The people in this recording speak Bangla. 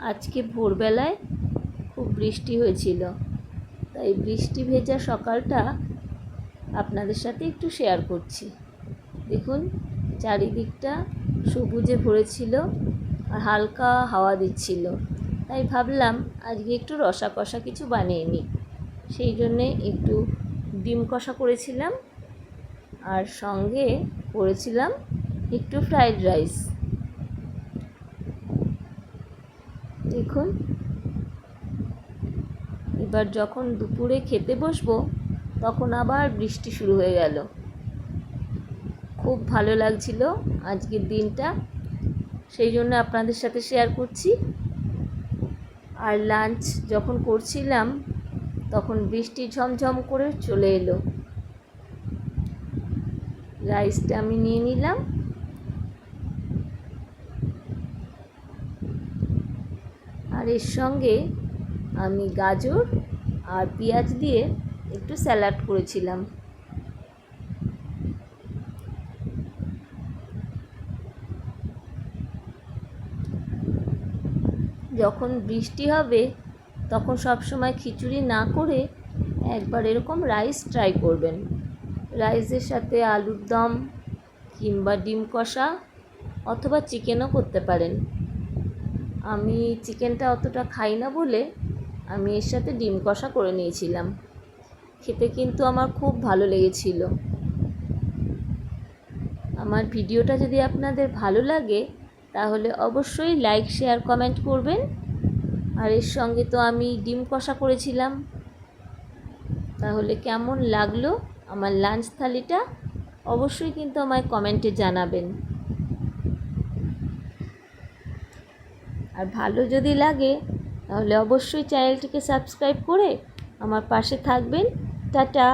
আজকে ভোরবেলায় খুব বৃষ্টি হয়েছিল, তাই বৃষ্টি ভেজা সকালটা আপনাদের সাথে একটু শেয়ার করছি। দেখুন, চারিদিকটা সবুজে ভরেছিল আর হালকা হাওয়া দিচ্ছিল, তাই ভাবলাম আজকে একটু রসা কষা কিছু বানিয়ে নিই। সেই জন্যে একটু ডিম কষা করেছিলাম আর সঙ্গে করেছিলাম একটু ফ্রাইড রাইস। দেখুন, এবার যখন দুপুরে খেতে বসবো তখন আবার বৃষ্টি শুরু হয়ে গেল। খুব ভালো লাগছিল আজকের দিনটা, সেই জন্য আপনাদের সাথে শেয়ার করছি। আর লাঞ্চ যখন করছিলাম তখন বৃষ্টি ঝমঝম করে চলে এলো। রাইসটা আমি নিয়ে নিলাম, আর এর সঙ্গে আমি গাজর আর পেঁয়াজ দিয়ে একটু স্যালাড করেছিলাম। যখন বৃষ্টি হবে তখন সবসময় খিচুড়ি না করে একবার এরকম রাইস ট্রাই করবেন। রাইসের সাথে আলুর দম কিংবা ডিম কষা অথবা চিকেনও করতে পারেন। আমি চিকেনটা অতটা খাই না বলে আমি এর সাথে ডিম কষা করে নিয়েছিলাম। খেতে কিন্তু আমার খুব ভালো লেগেছিল। আমার ভিডিওটা যদি আপনাদের ভালো লাগে তাহলে অবশ্যই লাইক, শেয়ার, কমেন্ট করবেন। আর এর সঙ্গে তো আমি ডিম কষা করেছিলাম। তাহলে কেমন লাগলো আমার লাঞ্চ থালিটা অবশ্যই কিন্তু আমায় কমেন্টে জানাবেন। আর ভালো যদি লাগে তাহলে অবশ্যই চ্যানেলটিকে সাবস্ক্রাইব করে আমার পাশে থাকবেন। টাটা।